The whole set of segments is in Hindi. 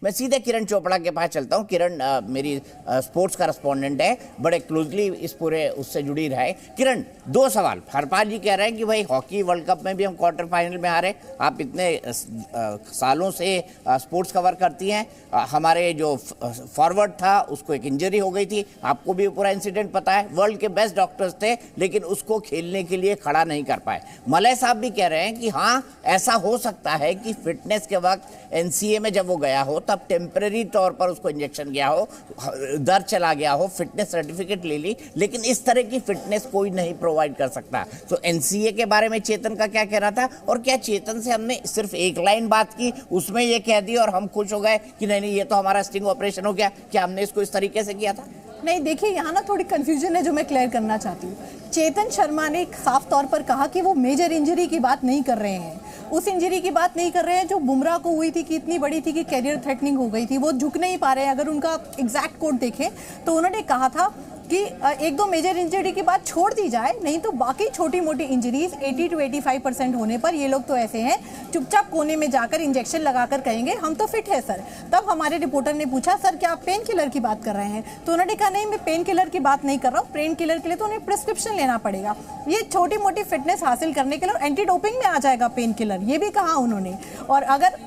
मैं सीधे किरण चोपड़ा के पास चलता हूँ। किरण मेरी स्पोर्ट्स करस्पॉन्डेंट है, बड़े क्लोजली इस पूरे उससे जुड़ी रहे। किरण, दो सवाल। हरपाल जी कह रहे हैं कि भाई हॉकी वर्ल्ड कप में भी हम क्वार्टर फाइनल में आ रहे, आप इतने सालों से स्पोर्ट्स कवर करती हैं, हमारे जो फॉरवर्ड था उसको एक इंजरी हो गई थी, आपको भी पूरा इंसिडेंट पता है, वर्ल्ड के बेस्ट डॉक्टर्स थे लेकिन उसको खेलने के लिए खड़ा नहीं कर पाए। मलय साहब भी कह रहे हैं कि हाँ ऐसा हो सकता है कि फिटनेस के वक्त एनसीए में जब वो गया हो तब टेम्परेरी तौर पर उसको इंजेक्शन गया हो, दर्द चला गया हो, फिटनेस सर्टिफिकेट ले ली, लेकिन इस तरह की फिटनेस कोई नहीं प्रोवाइड कर सकता। तो एनसीए के बारे में चेतन का क्या कहना था, और क्या चेतन से हमने सिर्फ एक लाइन बात की उसमें ये कह दी और हम खुश हो गए कि नहीं नहीं ये तो हमारा स्टिंग ऑपरेशन हो गया, क्या हमने इसको इस तरीके से किया था? नहीं, देखिए यहाँ ना थोड़ी कंफ्यूजन है जो मैं क्लियर करना चाहती हूँ। चेतन शर्मा ने साफ तौर पर कहा कि वो मेजर इंजरी की बात नहीं कर रहे हैं, उस इंजरी की बात नहीं कर रहे हैं जो बुमराह को हुई थी कि इतनी बड़ी थी कि कैरियर थ्रेटनिंग हो गई थी, वो झुक नहीं पा रहे हैं। अगर उनका एग्जैक्ट कोट देखें तो उन्होंने कहा था कि एक दो मेजर इंजरी की बात छोड़ दी जाए, नहीं तो बाकी छोटी मोटी इंजरीज 80 to 85% होने पर ये लोग तो ऐसे हैं चुपचाप कोने में जाकर इंजेक्शन लगाकर कहेंगे हम तो फिट है सर। तब हमारे रिपोर्टर ने पूछा सर क्या आप पेन किलर की बात कर रहे हैं, तो उन्होंने कहा नहीं मैं पेन किलर की बात नहीं कर रहा हूँ, पेन किलर के लिए तो उन्हें प्रिस्क्रिप्शन लेना पड़ेगा, ये छोटी मोटी फिटनेस हासिल करने के लिए एंटी डोपिंग में आ जाएगा पेन किलर, ये भी कहा उन्होंने। और अगर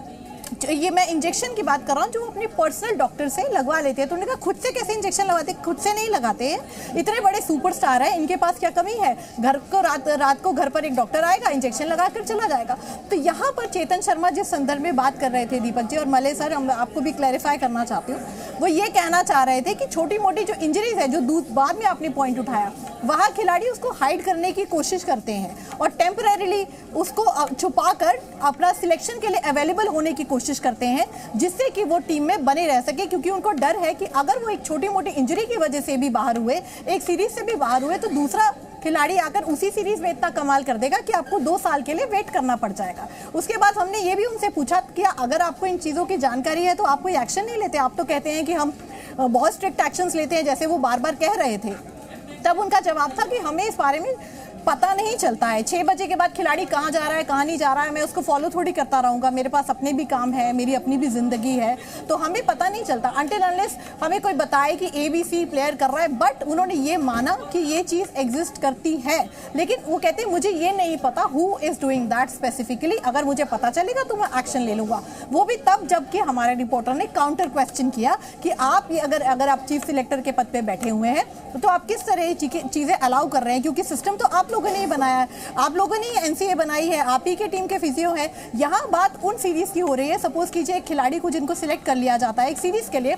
ये मैं इंजेक्शन की बात कर रहा हूँ जो अपने पर्सनल डॉक्टर से लगवा लेते हैं, तो उन्होंने कहा खुद से कैसे इंजेक्शन लगवाते, खुद से नहीं लगाते हैं, इतने बड़े सुपरस्टार है, इनके पास क्या कमी है, घर को रात को घर पर एक डॉक्टर आएगा इंजेक्शन लगाकर चला जाएगा। तो यहाँ पर चेतन शर्मा जिस संदर्भ में बात कर रहे थे दीपक जी और मलय सर, आपको भी क्लैरिफाई करना चाहती हूँ, वो ये कहना चाह रहे थे कि छोटी मोटी जो इंजरीज है जो बाद में आपने पॉइंट उठाया, वहाँ खिलाड़ी उसको हाइड करने की कोशिश करते हैं और टेम्परेरीली उसको छुपाकर अपना सिलेक्शन के लिए अवेलेबल होने की कोशिश करते हैं, जिससे कि वो टीम में बने रह सके, क्योंकि उनको डर है कि अगर वो एक छोटी मोटी इंजरी की वजह से भी बाहर हुए, एक सीरीज से भी बाहर हुए, तो दूसरा खिलाड़ी आकर उसी सीरीज में इतना कमाल कर देगा कि आपको 2 साल के लिए वेट करना पड़ जाएगा। उसके बाद हमने ये भी उनसे पूछा कि अगर आपको इन चीज़ों की जानकारी है तो आप कोई एक्शन नहीं लेते, आप तो कहते हैं कि हम बहुत स्ट्रिक्ट एक्शंस लेते हैं जैसे वो बार बार कह रहे थे। तब उनका जवाब था कि हमें इस बारे में पता नहीं चलता है, 6 बजे के बाद खिलाड़ी कहाँ जा रहा है कहाँ नहीं जा रहा है, मैं उसको फॉलो थोड़ी करता रहूँगा, मेरे पास अपने भी काम है, मेरी अपनी भी जिंदगी है, तो हमें पता नहीं चलता अनटिल अनलेस हमें कोई बताए कि ABC प्लेयर कर रहा है। बट उन्होंने ये माना कि ये चीज़ एग्जिस्ट करती है, लेकिन वो कहते हैं मुझे ये नहीं पता who is doing that specifically, अगर मुझे पता चलेगा तो मैं एक्शन ले लूँगा। वो भी तब जबकि हमारे रिपोर्टर ने काउंटर क्वेश्चन किया कि आप ये अगर आप चीफ सिलेक्टर के पद पर बैठे हुए हैं तो आप किस तरह चीज़ें अलाउ कर रहे हैं, क्योंकि सिस्टम तो आप लोगों ने ही बनाया है, आप लोगों ने एनसीए बनाई है, आप ही के टीम के फिजियो है। यहाँ बात उन सीरीज की हो रही है, सपोज कीजिए एक खिलाड़ी को जिनको सिलेक्ट कर लिया जाता है एक सीरीज के लिए,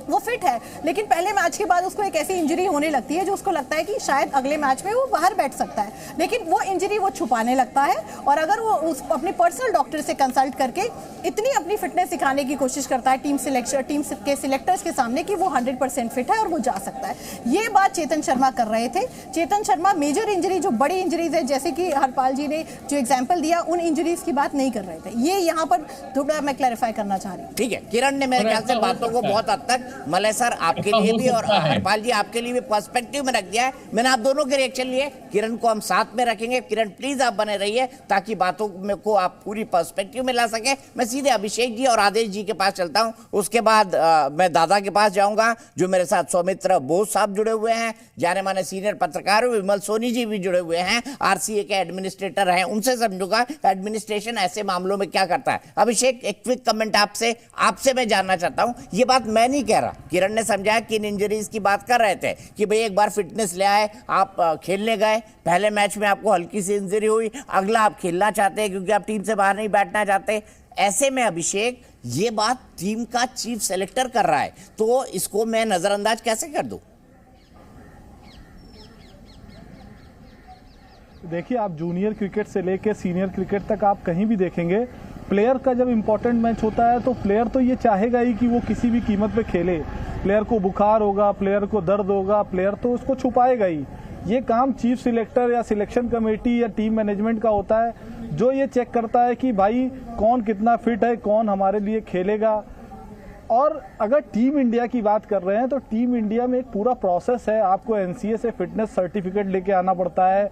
वो फिट है लेकिन पहले मैच के बाद उसको एक ऐसी इंजरी होने लगती है जो उसको लगता है कि शायद अगले मैच में वो बाहर बैठ सकता है, लेकिन वो इंजरी वो छुपाने लगता है और अगर वो अपने पर्सनल डॉक्टर से कंसल्ट करके इतनी अपनी फिटनेस सिखाने की कोशिश करता है टीम के सिलेक्टर्स के सामने कि वो 100% फिट है और वो जा सकता है। ये बात चेतन शर्मा कर रहे थे। चेतन शर्मा मेजर इंजरी जो बड़ी इंजरीज है जैसे कि हरपाल जी ने जो एग्जाम्पल दिया उन इंजरीज की बात नहीं कर रहे थे, ये यहाँ पर थोड़ा मैं क्लैरिफाई करना चाह रही हूँ। ठीक है, किरण ने मेरे ख्याल से बातों को बहुत हद तक मलय सर आपके लिए भी और हरपाल जी आपके लिए भी पर्सपेक्टिव में रख दिया है। मैंने आप दोनों के रिएक्शन लिए, किरण को हम साथ में रखेंगे। किरण प्लीज आप बने रहिए ताकि बातों में को आप पूरी पर्सपेक्टिव में ला सके। मैं सीधे अभिषेक जी और आदेश जी के पास चलता हूं, उसके बाद मैं दादा के पास जाऊंगा जो मेरे साथ सौमित्र बोस साहब जुड़े हुए हैं, जाने माने सीनियर पत्रकार विमल सोनी जी भी जुड़े हुए हैं, आरसीए के एडमिनिस्ट्रेटर हैं, उनसे समझूंगा एडमिनिस्ट्रेशन ऐसे मामलों में क्या करता है। अभिषेक एक क्विक कमेंट आपसे मैं जानना चाहता हूं। ये बात मैं नहीं कह रहा, किरण ने समझाया कि इन इंजरीज की बात कर रहे थे कि भाई एक बार फिटनेस ले आए, आप खेलने गए, पहले मैच में आपको हल्की सी इंजरी हुई, अगला आप खेलना चाहते हैं क्योंकि आप टीम से बाहर नहीं बैठना चाहते। ऐसे में अभिषेक ये बात टीम का चीफ सेलेक्टर कर रहा है, तो इसको मैं नजरअंदाज कैसे कर दूं? देखिए, आप जूनियर क्रिकेट से लेकर सीनियर क्रिकेट तक आप कहीं भी देखेंगे, प्लेयर का जब इम्पोर्टेंट मैच होता है तो प्लेयर तो ये चाहेगा ही कि वो किसी भी कीमत पे खेले। प्लेयर को बुखार होगा, प्लेयर को दर्द होगा, प्लेयर तो उसको छुपाएगा ही। ये काम चीफ सिलेक्टर या सिलेक्शन कमेटी या टीम मैनेजमेंट का होता है, जो ये चेक करता है कि भाई कौन कितना फिट है, कौन हमारे लिए खेलेगा। और अगर टीम इंडिया की बात कर रहे हैं तो टीम इंडिया में एक पूरा प्रोसेस है, आपको एनसीए से फिटनेस सर्टिफिकेट लेके आना पड़ता है,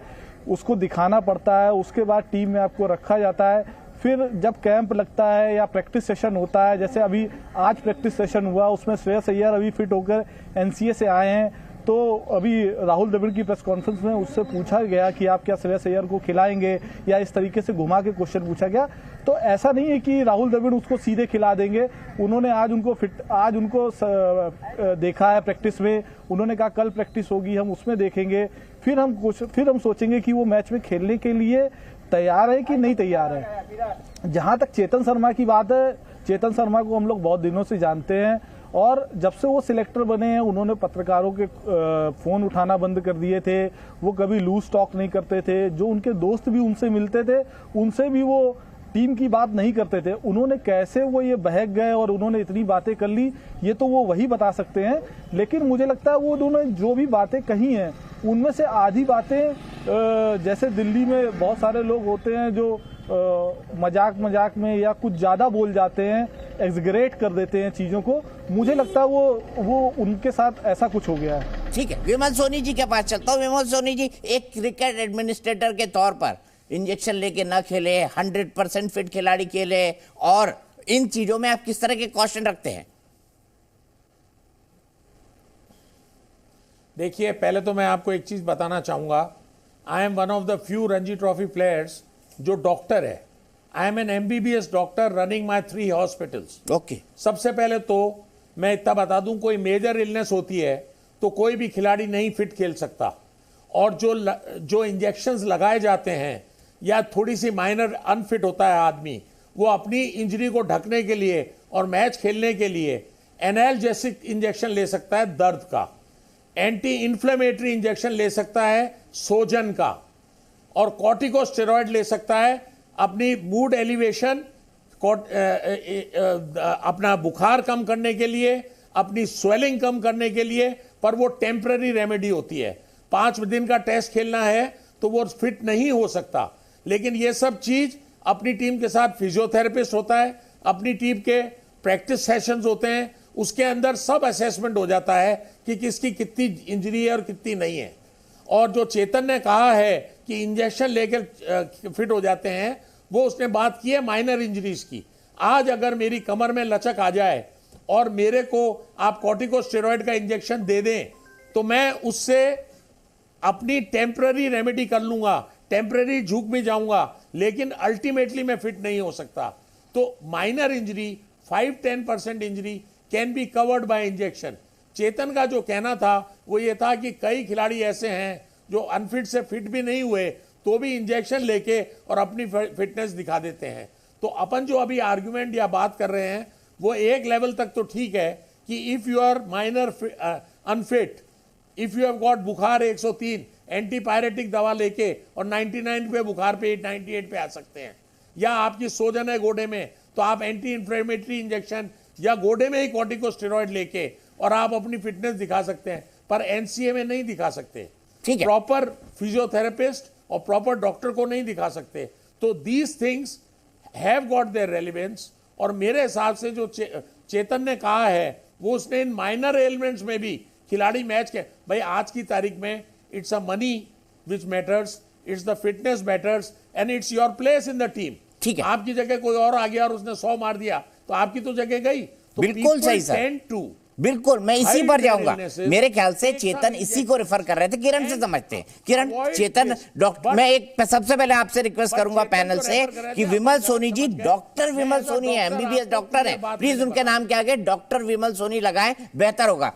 उसको दिखाना पड़ता है, उसके बाद टीम में आपको रखा जाता है, फिर जब कैंप लगता है या प्रैक्टिस सेशन होता है, जैसे अभी आज प्रैक्टिस सेशन हुआ, उसमें श्रेयस अय्यर अभी फिट होकर एनसीए से आए हैं, तो अभी राहुल द्रविड़ की प्रेस कॉन्फ्रेंस में उससे पूछा गया कि आप क्या श्रेयस अय्यर को खिलाएंगे, या इस तरीके से घुमा के क्वेश्चन पूछा गया। तो ऐसा नहीं है कि राहुल द्रविड़ उसको सीधे खिला देंगे। उन्होंने आज उनको देखा है प्रैक्टिस में, उन्होंने कहा कल प्रैक्टिस होगी, हम उसमें देखेंगे, फिर हम सोचेंगे कि वो मैच में खेलने के लिए तैयार है कि नहीं तैयार है। जहां तक चेतन शर्मा की बात है, चेतन शर्मा को हम लोग बहुत दिनों से जानते हैं, और जब से वो सिलेक्टर बने हैं उन्होंने पत्रकारों के फोन उठाना बंद कर दिए थे। वो कभी लूज टॉक नहीं करते थे। जो उनके दोस्त भी उनसे मिलते थे, उनसे भी वो टीम की बात नहीं करते थे। उन्होंने कैसे वो ये बहक गए और उन्होंने इतनी बातें कर ली, ये तो वो वही बता सकते हैं। लेकिन मुझे लगता है वो उन्होंने जो भी बातें कही हैं, उनमें से आधी बातें जैसे दिल्ली में बहुत सारे लोग होते हैं जो मजाक में या कुछ ज्यादा बोल जाते हैं, एग्जैगरेट कर देते हैं चीजों को। मुझे लगता है वो उनके साथ ऐसा कुछ हो गया है। ठीक है, विमल सोनी जी के पास चलता हूँ। विमल सोनी जी, एक क्रिकेट एडमिनिस्ट्रेटर के तौर पर इंजेक्शन लेके ना खेले, 100% फिट खिलाड़ी खेले, और इन चीजों में आप किस तरह के क्वेश्चन रखते हैं? देखिए, पहले तो मैं आपको एक चीज बताना चाहूंगा। I am one of the few Ranji trophy players जो डॉक्टर है। I am an MBBS doctor running my 3 hospitals. Okay, सबसे पहले तो मैं इतना बता दूं, कोई मेजर इलनेस होती है तो कोई भी खिलाड़ी नहीं फिट खेल सकता, और जो इंजेक्शंस लगाए जाते हैं या थोड़ी सी माइनर अनफिट होता है आदमी, वो अपनी इंजरी को ढकने के लिए और मैच खेलने के लिए एनाल्जेसिक इंजेक्शन ले सकता है दर्द का, एंटी इन्फ्लेमेटरी इंजेक्शन ले सकता है सोजन का, और कॉर्टिकोस्टेरॉइड ले सकता है अपनी मूड एलिवेशन, अपना बुखार कम करने के लिए, अपनी स्वेलिंग कम करने के लिए, पर वो टेम्पररी रेमेडी होती है। 5 दिन का टेस्ट खेलना है तो वो फिट नहीं हो सकता। लेकिन ये सब चीज अपनी टीम के साथ फिजियोथेरेपिस्ट होता है, अपनी टीम के प्रैक्टिस सेशंस होते हैं, उसके अंदर सब असेसमेंट हो जाता है कि किसकी कितनी इंजरी है और कितनी नहीं है। और जो चेतन ने कहा है कि इंजेक्शन लेकर फिट हो जाते हैं, वो उसने बात की है माइनर इंजरीज की। आज अगर मेरी कमर में लचक आ जाए और मेरे को आप कॉर्टिकोस्टेरॉइड का इंजेक्शन दे दें, तो मैं उससे अपनी टेम्पररी रेमेडी कर लूंगा, टेम्पररी झुक भी जाऊंगा, लेकिन अल्टीमेटली मैं फिट नहीं हो सकता। तो minor injury, 5-10% injury can be covered by injection. Chetan का जो कहना था वो ये था कि कई खिलाड़ी ऐसे हैं जो अनफिट से फिट भी नहीं हुए तो भी इंजेक्शन लेके और अपनी फिटनेस दिखा देते हैं। तो अपन जो अभी आर्गुमेंट या बात कर रहे हैं वो एक लेवल तक तो ठीक है कि if you are minor unfit, if you have got बुखार 103, एंटीपायरेटिक दवा लेके और 99 पे बुखार पे 98 पे आ सकते हैं, या आपकी सोजन है गोडे में तो आप एंटी इन्फ्लेमेटरी इंजेक्शन या गोडे में ही कॉर्टिकोस्टेरॉइड लेके और आप अपनी फिटनेस दिखा सकते हैं, पर एनसीए में नहीं दिखा सकते। ठीक है, प्रॉपर फिजियोथेरेपिस्ट और प्रॉपर डॉक्टर को नहीं दिखा सकते। तो these things have got their relevance. और मेरे हिसाब से जो चेतन ने कहा है वो उसने इन माइनर एलिमेंट्स में भी खिलाड़ी मैच के, भाई आज की तारीख में it's a money which matters, it's the fitness matters, and it's your place in the team. ठीक है, आपकी जगह कोई और आ गया और उसने 100 मार दिया तो आपकी तो जगह गई। तो बिल्कुल सही सर, बिल्कुल मैं इसी पर जाऊंगा। मेरे ख्याल से चेतन इसी को रेफर कर रहे थे, किरण से समझते हैं। किरण, चेतन डॉक्टर, मैं एक सबसे पहले आपसे रिक्वेस्ट करूंगा पैनल से कि विमल सोनी जी, डॉक्टर विमल सोनी है, MBBS डॉक्टर है, प्लीज उनके नाम के आगे डॉक्टर विमल सोनी लगाएं, बेहतर होगा।